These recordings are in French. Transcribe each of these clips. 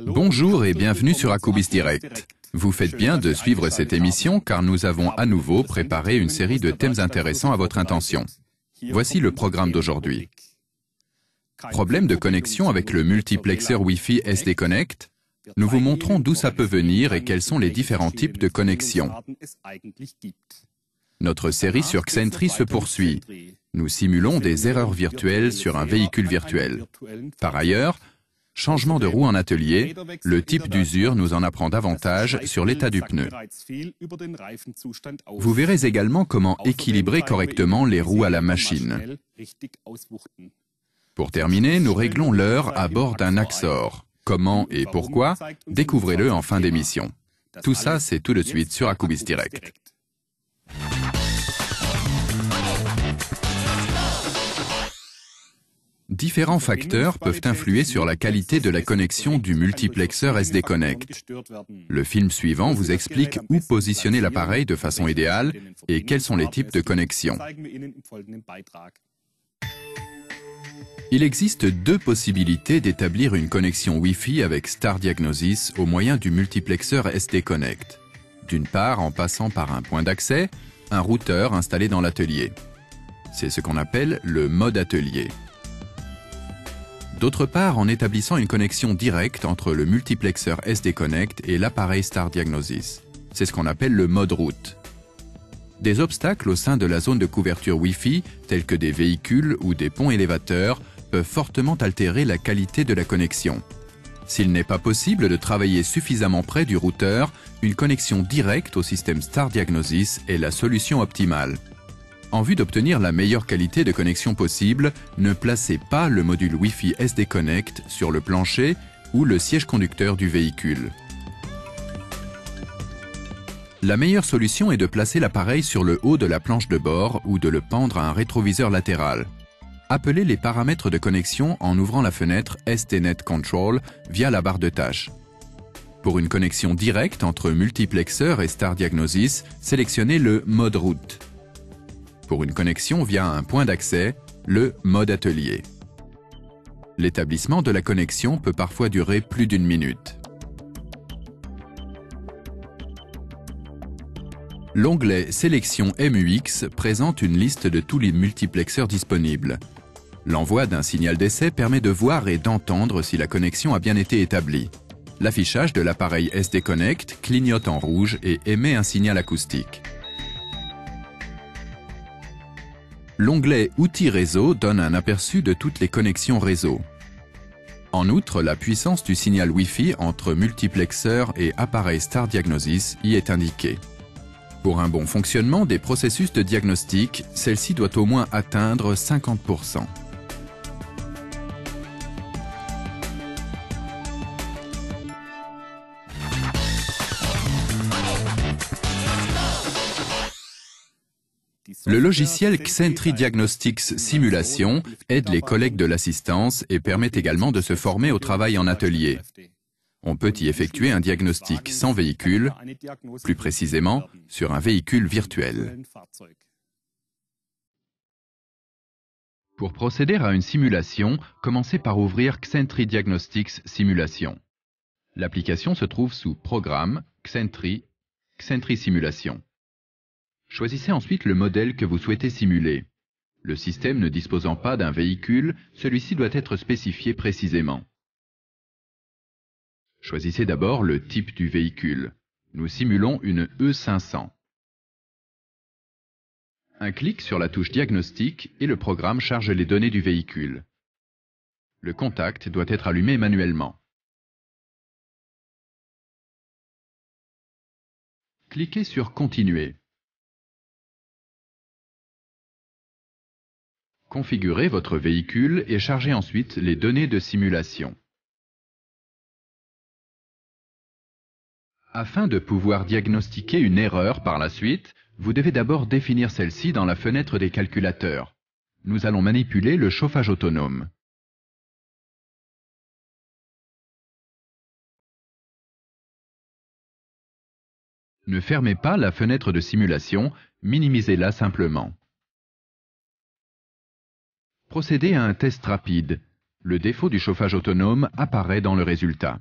Bonjour et bienvenue sur Akubis Direct. Vous faites bien de suivre cette émission car nous avons à nouveau préparé une série de thèmes intéressants à votre intention. Voici le programme d'aujourd'hui. Problème de connexion avec le multiplexeur Wi-Fi SD Connect. Nous vous montrons d'où ça peut venir et quels sont les différents types de connexions. Notre série sur Xentri se poursuit. Nous simulons des erreurs virtuelles sur un véhicule virtuel. Par ailleurs, changement de roue en atelier, le type d'usure nous en apprend davantage sur l'état du pneu. Vous verrez également comment équilibrer correctement les roues à la machine. Pour terminer, nous réglons l'heure à bord d'un Axor. Comment et pourquoi? Découvrez-le en fin d'émission. Tout ça, c'est tout de suite sur Akubis Direct. Différents facteurs peuvent influer sur la qualité de la connexion du multiplexeur SD Connect. Le film suivant vous explique où positionner l'appareil de façon idéale et quels sont les types de connexions. Il existe deux possibilités d'établir une connexion Wi-Fi avec Star Diagnosis au moyen du multiplexeur SD Connect. D'une part, en passant par un point d'accès, un routeur installé dans l'atelier. C'est ce qu'on appelle le mode atelier. D'autre part, en établissant une connexion directe entre le multiplexeur SD Connect et l'appareil Star Diagnosis. C'est ce qu'on appelle le mode route. Des obstacles au sein de la zone de couverture Wi-Fi, tels que des véhicules ou des ponts élévateurs, peuvent fortement altérer la qualité de la connexion. S'il n'est pas possible de travailler suffisamment près du routeur, une connexion directe au système Star Diagnosis est la solution optimale. En vue d'obtenir la meilleure qualité de connexion possible, ne placez pas le module Wi-Fi SD Connect sur le plancher ou le siège conducteur du véhicule. La meilleure solution est de placer l'appareil sur le haut de la planche de bord ou de le pendre à un rétroviseur latéral. Appelez les paramètres de connexion en ouvrant la fenêtre STNet Control via la barre de tâches. Pour une connexion directe entre multiplexeur et Star Diagnosis, sélectionnez le mode route. Pour une connexion via un point d'accès, le mode atelier. L'établissement de la connexion peut parfois durer plus d'une minute. L'onglet Sélection MUX présente une liste de tous les multiplexeurs disponibles. L'envoi d'un signal d'essai permet de voir et d'entendre si la connexion a bien été établie. L'affichage de l'appareil SD Connect clignote en rouge et émet un signal acoustique. L'onglet Outils réseau donne un aperçu de toutes les connexions réseau. En outre, la puissance du signal Wi-Fi entre multiplexeur et appareil Star Diagnosis y est indiquée. Pour un bon fonctionnement des processus de diagnostic, celle-ci doit au moins atteindre 50%. Le logiciel Xentri Diagnostics Simulation aide les collègues de l'assistance et permet également de se former au travail en atelier. On peut y effectuer un diagnostic sans véhicule, plus précisément sur un véhicule virtuel. Pour procéder à une simulation, commencez par ouvrir Xentri Diagnostics Simulation. L'application se trouve sous Programme, Xentri, Xentri Simulation. Choisissez ensuite le modèle que vous souhaitez simuler. Le système ne disposant pas d'un véhicule, celui-ci doit être spécifié précisément. Choisissez d'abord le type du véhicule. Nous simulons une E500. Un clic sur la touche Diagnostic et le programme charge les données du véhicule. Le contact doit être allumé manuellement. Cliquez sur Continuer. Configurez votre véhicule et chargez ensuite les données de simulation. Afin de pouvoir diagnostiquer une erreur par la suite, vous devez d'abord définir celle-ci dans la fenêtre des calculateurs. Nous allons manipuler le chauffage autonome. Ne fermez pas la fenêtre de simulation, minimisez-la simplement. Procédez à un test rapide. Le défaut du chauffage autonome apparaît dans le résultat.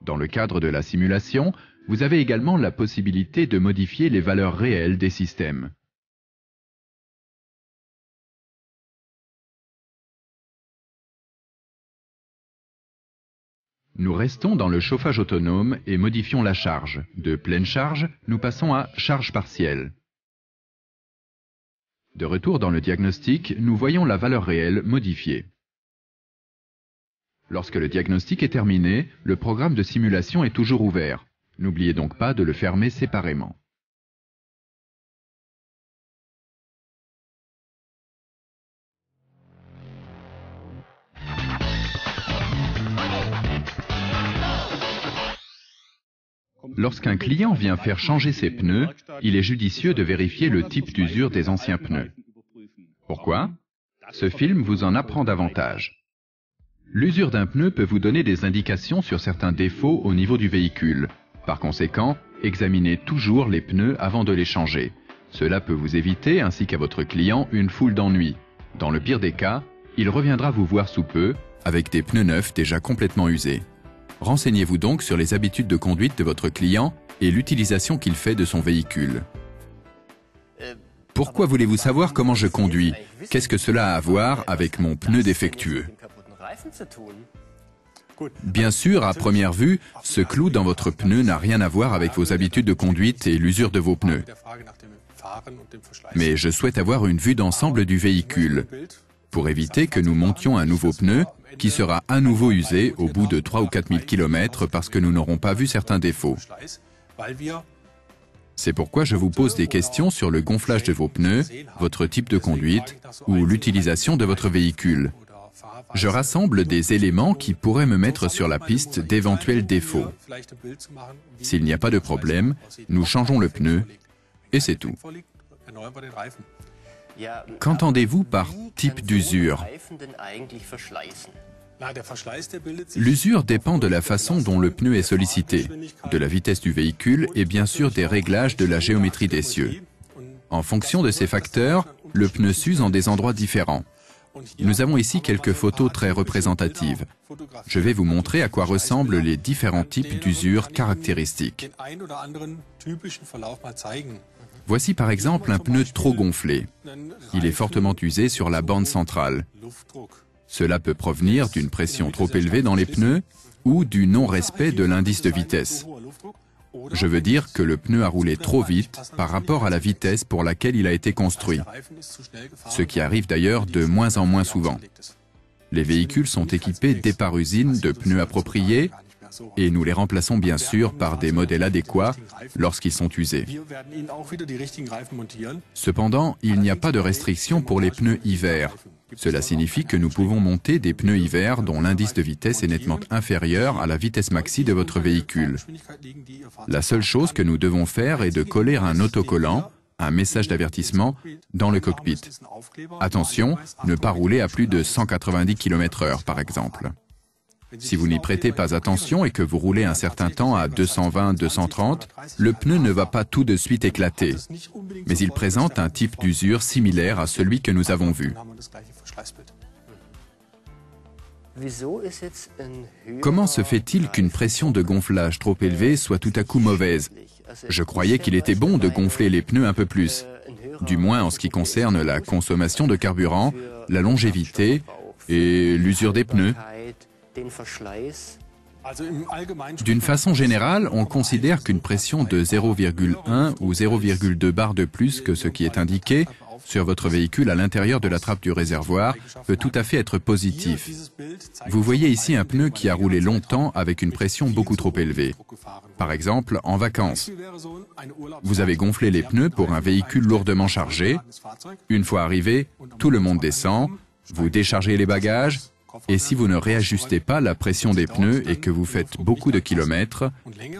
Dans le cadre de la simulation, vous avez également la possibilité de modifier les valeurs réelles des systèmes. Nous restons dans le chauffage autonome et modifions la charge. De pleine charge, nous passons à charge partielle. De retour dans le diagnostic, nous voyons la valeur réelle modifiée. Lorsque le diagnostic est terminé, le programme de simulation est toujours ouvert. N'oubliez donc pas de le fermer séparément. Lorsqu'un client vient faire changer ses pneus, il est judicieux de vérifier le type d'usure des anciens pneus. Pourquoi? Ce film vous en apprend davantage. L'usure d'un pneu peut vous donner des indications sur certains défauts au niveau du véhicule. Par conséquent, examinez toujours les pneus avant de les changer. Cela peut vous éviter, ainsi qu'à votre client, une foule d'ennuis. Dans le pire des cas, il reviendra vous voir sous peu, avec des pneus neufs déjà complètement usés. Renseignez-vous donc sur les habitudes de conduite de votre client et l'utilisation qu'il fait de son véhicule. Pourquoi voulez-vous savoir comment je conduis? Qu'est-ce que cela a à voir avec mon pneu défectueux? Bien sûr, à première vue, ce clou dans votre pneu n'a rien à voir avec vos habitudes de conduite et l'usure de vos pneus. Mais je souhaite avoir une vue d'ensemble du véhicule, pour éviter que nous montions un nouveau pneu qui sera à nouveau usé au bout de 3 ou 4 000 km parce que nous n'aurons pas vu certains défauts. C'est pourquoi je vous pose des questions sur le gonflage de vos pneus, votre type de conduite ou l'utilisation de votre véhicule. Je rassemble des éléments qui pourraient me mettre sur la piste d'éventuels défauts. S'il n'y a pas de problème, nous changeons le pneu et c'est tout. Qu'entendez-vous par type d'usure? L'usure dépend de la façon dont le pneu est sollicité, de la vitesse du véhicule et bien sûr des réglages de la géométrie d'essieu. En fonction de ces facteurs, le pneu s'use en des endroits différents. Nous avons ici quelques photos très représentatives. Je vais vous montrer à quoi ressemblent les différents types d'usure caractéristiques. Voici par exemple un pneu trop gonflé. Il est fortement usé sur la bande centrale. Cela peut provenir d'une pression trop élevée dans les pneus ou du non-respect de l'indice de vitesse. Je veux dire que le pneu a roulé trop vite par rapport à la vitesse pour laquelle il a été construit, ce qui arrive d'ailleurs de moins en moins souvent. Les véhicules sont équipés départ-usine de pneus appropriés et nous les remplaçons bien sûr par des modèles adéquats lorsqu'ils sont usés. Cependant, il n'y a pas de restriction pour les pneus hiver. Cela signifie que nous pouvons monter des pneus hiver dont l'indice de vitesse est nettement inférieur à la vitesse maxi de votre véhicule. La seule chose que nous devons faire est de coller un autocollant, un message d'avertissement, dans le cockpit. Attention, ne pas rouler à plus de 190 km/h par exemple. Si vous n'y prêtez pas attention et que vous roulez un certain temps à 220-230, le pneu ne va pas tout de suite éclater, mais il présente un type d'usure similaire à celui que nous avons vu. Comment se fait-il qu'une pression de gonflage trop élevée soit tout à coup mauvaise? Je croyais qu'il était bon de gonfler les pneus un peu plus, du moins en ce qui concerne la consommation de carburant, la longévité et l'usure des pneus. D'une façon générale, on considère qu'une pression de 0,1 ou 0,2 bar de plus que ce qui est indiqué sur votre véhicule à l'intérieur de la trappe du réservoir peut tout à fait être positif. Vous voyez ici un pneu qui a roulé longtemps avec une pression beaucoup trop élevée. Par exemple, en vacances. Vous avez gonflé les pneus pour un véhicule lourdement chargé. Une fois arrivé, tout le monde descend, vous déchargez les bagages, et si vous ne réajustez pas la pression des pneus et que vous faites beaucoup de kilomètres,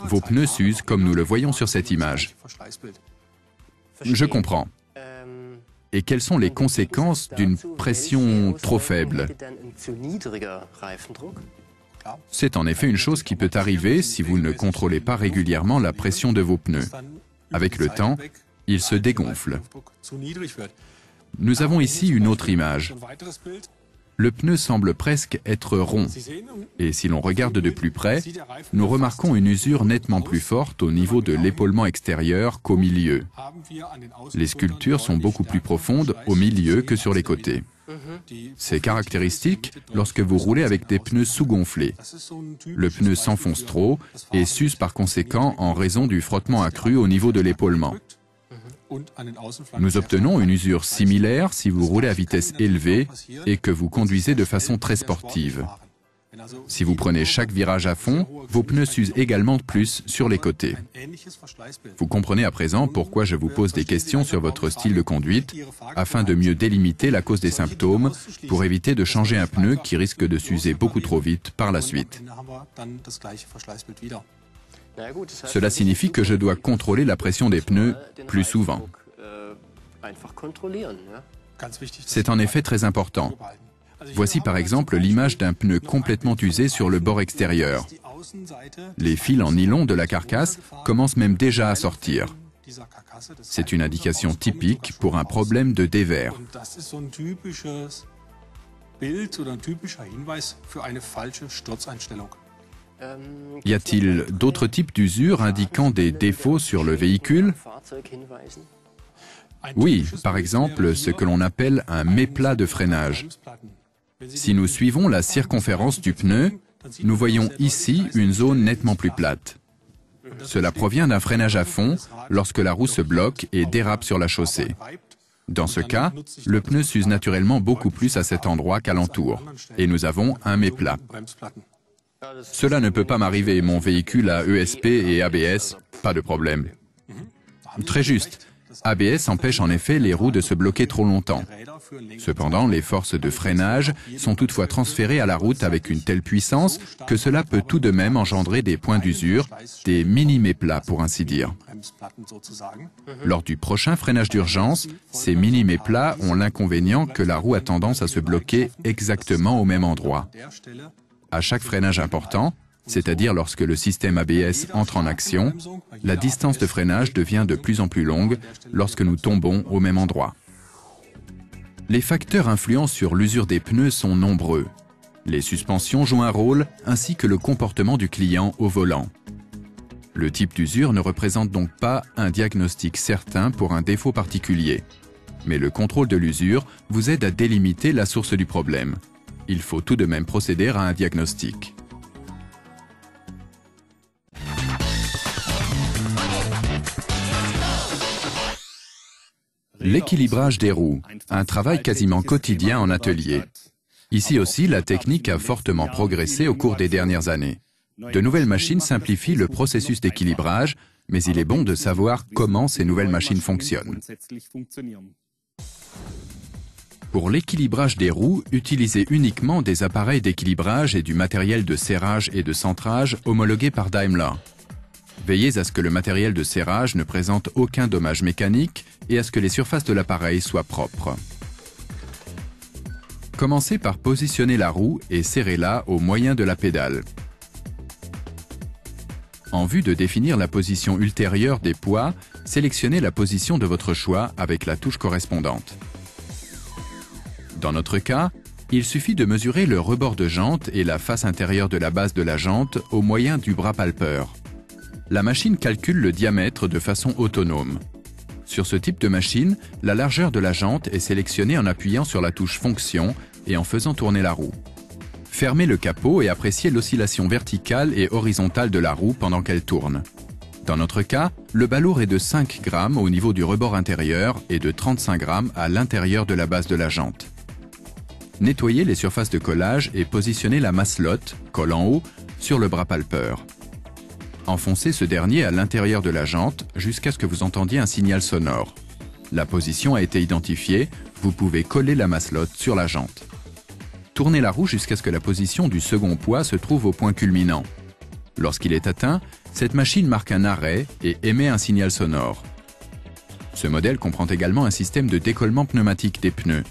vos pneus s'usent comme nous le voyons sur cette image. Je comprends. Et quelles sont les conséquences d'une pression trop faible? C'est en effet une chose qui peut arriver si vous ne contrôlez pas régulièrement la pression de vos pneus. Avec le temps, ils se dégonflent. Nous avons ici une autre image. le pneu semble presque être rond. Et si l'on regarde de plus près, nous remarquons une usure nettement plus forte au niveau de l'épaulement extérieur qu'au milieu. Les sculptures sont beaucoup plus profondes au milieu que sur les côtés. C'est caractéristique lorsque vous roulez avec des pneus sous-gonflés. Le pneu s'enfonce trop et s'use par conséquent en raison du frottement accru au niveau de l'épaulement. Nous obtenons une usure similaire si vous roulez à vitesse élevée et que vous conduisez de façon très sportive. Si vous prenez chaque virage à fond, vos pneus s'usent également plus sur les côtés. Vous comprenez à présent pourquoi je vous pose des questions sur votre style de conduite, afin de mieux délimiter la cause des symptômes, pour éviter de changer un pneu qui risque de s'user beaucoup trop vite par la suite. Cela signifie que je dois contrôler la pression des pneus plus souvent. C'est en effet très important. Voici par exemple l'image d'un pneu complètement usé sur le bord extérieur. Les fils en nylon de la carcasse commencent même déjà à sortir. C'est une indication typique pour un problème de dévers. Y a-t-il d'autres types d'usures indiquant des défauts sur le véhicule? Oui, par exemple, ce que l'on appelle un méplat de freinage. Si nous suivons la circonférence du pneu, nous voyons ici une zone nettement plus plate. Cela provient d'un freinage à fond lorsque la roue se bloque et dérape sur la chaussée. Dans ce cas, le pneu s'use naturellement beaucoup plus à cet endroit qu'alentour, et nous avons un méplat. Cela ne peut pas m'arriver, mon véhicule a ESP et ABS, pas de problème. Très juste. ABS empêche en effet les roues de se bloquer trop longtemps. Cependant, les forces de freinage sont toutefois transférées à la route avec une telle puissance que cela peut tout de même engendrer des points d'usure, des mini-méplats pour ainsi dire. Lors du prochain freinage d'urgence, ces mini-méplats ont l'inconvénient que la roue a tendance à se bloquer exactement au même endroit. À chaque freinage important, c'est-à-dire lorsque le système ABS entre en action, la distance de freinage devient de plus en plus longue lorsque nous tombons au même endroit. Les facteurs influents sur l'usure des pneus sont nombreux. Les suspensions jouent un rôle, ainsi que le comportement du client au volant. Le type d'usure ne représente donc pas un diagnostic certain pour un défaut particulier. Mais le contrôle de l'usure vous aide à délimiter la source du problème. Il faut tout de même procéder à un diagnostic. L'équilibrage des roues, un travail quasiment quotidien en atelier. Ici aussi, la technique a fortement progressé au cours des dernières années. De nouvelles machines simplifient le processus d'équilibrage, mais il est bon de savoir comment ces nouvelles machines fonctionnent. Pour l'équilibrage des roues, utilisez uniquement des appareils d'équilibrage et du matériel de serrage et de centrage homologués par Daimler. Veillez à ce que le matériel de serrage ne présente aucun dommage mécanique et à ce que les surfaces de l'appareil soient propres. Commencez par positionner la roue et serrez-la au moyen de la pédale. En vue de définir la position ultérieure des poids, sélectionnez la position de votre choix avec la touche correspondante. Dans notre cas, il suffit de mesurer le rebord de jante et la face intérieure de la base de la jante au moyen du bras palpeur. La machine calcule le diamètre de façon autonome. Sur ce type de machine, la largeur de la jante est sélectionnée en appuyant sur la touche Fonction et en faisant tourner la roue. Fermez le capot et appréciez l'oscillation verticale et horizontale de la roue pendant qu'elle tourne. Dans notre cas, le balourd est de 5 grammes au niveau du rebord intérieur et de 35 grammes à l'intérieur de la base de la jante. Nettoyez les surfaces de collage et positionnez la masselotte, colle en haut, sur le bras palpeur. Enfoncez ce dernier à l'intérieur de la jante jusqu'à ce que vous entendiez un signal sonore. La position a été identifiée, vous pouvez coller la masselotte sur la jante. Tournez la roue jusqu'à ce que la position du second poids se trouve au point culminant. Lorsqu'il est atteint, cette machine marque un arrêt et émet un signal sonore. Ce modèle comprend également un système de décollement pneumatique des pneus.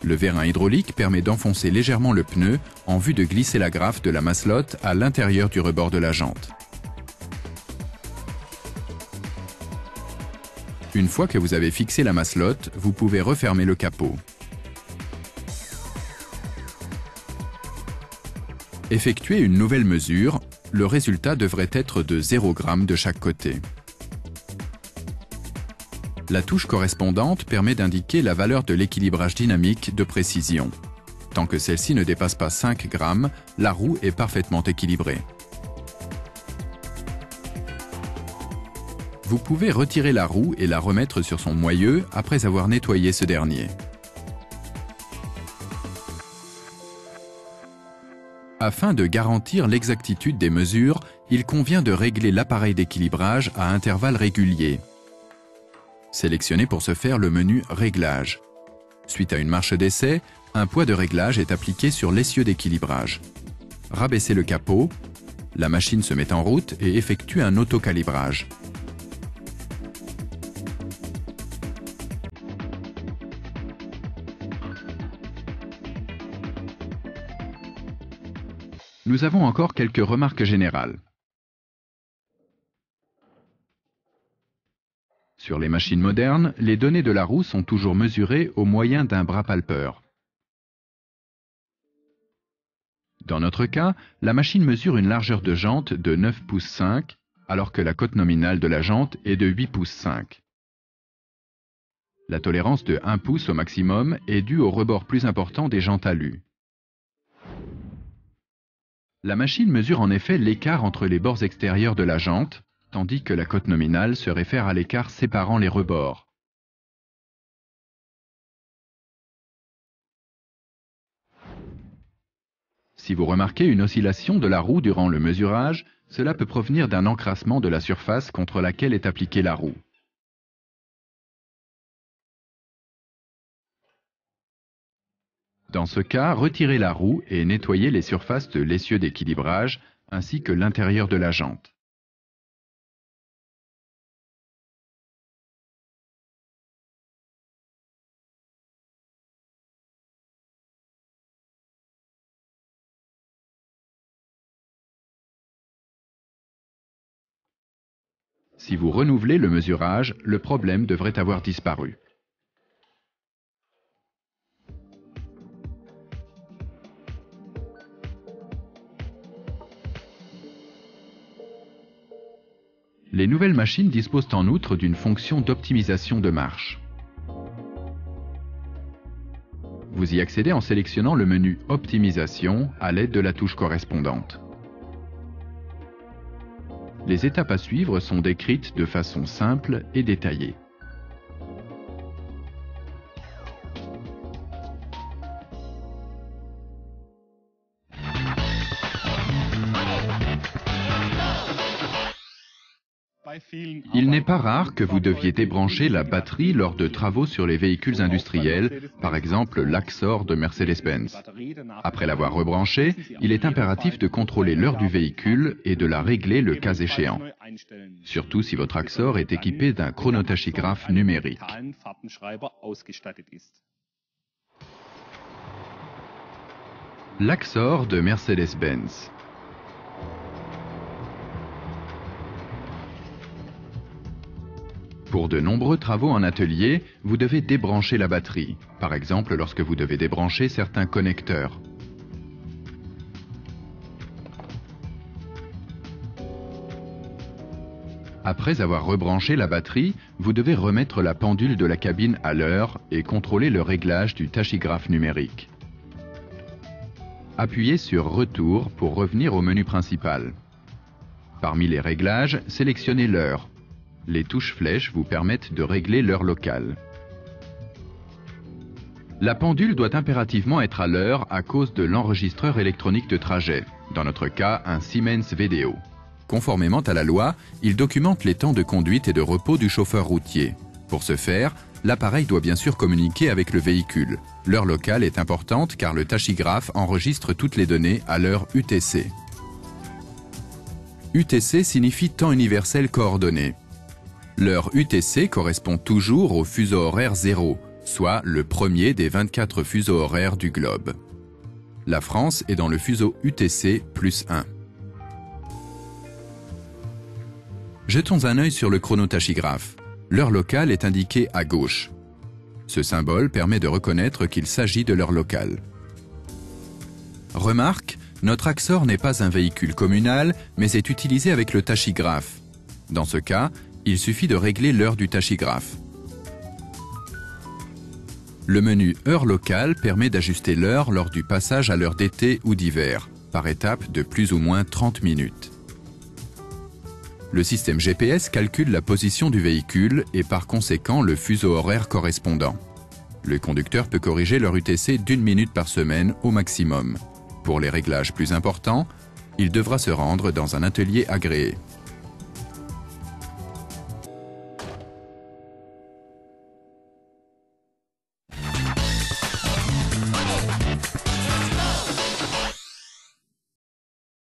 Le vérin hydraulique permet d'enfoncer légèrement le pneu en vue de glisser la graffe de la masselotte à l'intérieur du rebord de la jante. Une fois que vous avez fixé la masselotte, vous pouvez refermer le capot. Effectuez une nouvelle mesure, le résultat devrait être de 0 g de chaque côté. La touche correspondante permet d'indiquer la valeur de l'équilibrage dynamique de précision. Tant que celle-ci ne dépasse pas 5 g, la roue est parfaitement équilibrée. Vous pouvez retirer la roue et la remettre sur son moyeu après avoir nettoyé ce dernier. Afin de garantir l'exactitude des mesures, il convient de régler l'appareil d'équilibrage à intervalles réguliers. Sélectionnez pour ce faire le menu « Réglages ». Suite à une marche d'essai, un poids de réglage est appliqué sur l'essieu d'équilibrage. Rabaissez le capot, la machine se met en route et effectue un autocalibrage. Nous avons encore quelques remarques générales. Sur les machines modernes, les données de la roue sont toujours mesurées au moyen d'un bras palpeur. Dans notre cas, la machine mesure une largeur de jante de 9 pouces 5, alors que la cote nominale de la jante est de 8 pouces 5. La tolérance de 1 pouce au maximum est due au rebord plus important des jantes alu. La machine mesure en effet l'écart entre les bords extérieurs de la jante, tandis que la cote nominale se réfère à l'écart séparant les rebords. Si vous remarquez une oscillation de la roue durant le mesurage, cela peut provenir d'un encrassement de la surface contre laquelle est appliquée la roue. Dans ce cas, retirez la roue et nettoyez les surfaces de l'essieu d'équilibrage ainsi que l'intérieur de la jante. Si vous renouvelez le mesurage, le problème devrait avoir disparu. Les nouvelles machines disposent en outre d'une fonction d'optimisation de marche. Vous y accédez en sélectionnant le menu « Optimisation » à l'aide de la touche correspondante. Les étapes à suivre sont décrites de façon simple et détaillée. Il n'est pas rare que vous deviez débrancher la batterie lors de travaux sur les véhicules industriels, par exemple l'Axor de Mercedes-Benz. Après l'avoir rebranchée, il est impératif de contrôler l'heure du véhicule et de la régler le cas échéant. Surtout si votre Axor est équipé d'un chronotachygraphe numérique. L'Axor de Mercedes-Benz. Pour de nombreux travaux en atelier, vous devez débrancher la batterie, par exemple lorsque vous devez débrancher certains connecteurs. Après avoir rebranché la batterie, vous devez remettre la pendule de la cabine à l'heure et contrôler le réglage du tachygraphe numérique. Appuyez sur « Retour » pour revenir au menu principal. Parmi les réglages, sélectionnez l'heure. Les touches flèches vous permettent de régler l'heure locale. La pendule doit impérativement être à l'heure à cause de l'enregistreur électronique de trajet, dans notre cas un Siemens VDO. Conformément à la loi, il documente les temps de conduite et de repos du chauffeur routier. Pour ce faire, l'appareil doit bien sûr communiquer avec le véhicule. L'heure locale est importante car le tachygraphe enregistre toutes les données à l'heure UTC. UTC signifie temps universel coordonné. L'heure UTC correspond toujours au fuseau horaire 0, soit le premier des 24 fuseaux horaires du globe. La France est dans le fuseau UTC plus 1. Jetons un œil sur le chronotachygraphe. L'heure locale est indiquée à gauche. Ce symbole permet de reconnaître qu'il s'agit de l'heure locale. Remarque, Notre Axor n'est pas un véhicule communal, mais est utilisé avec le tachygraphe. Dans ce cas, il suffit de régler l'heure du tachygraphe. Le menu heure locale permet d'ajuster l'heure lors du passage à l'heure d'été ou d'hiver, par étape de plus ou moins 30 minutes. Le système GPS calcule la position du véhicule et par conséquent le fuseau horaire correspondant. Le conducteur peut corriger l'heure UTC d'1 minute par semaine au maximum. Pour les réglages plus importants, il devra se rendre dans un atelier agréé.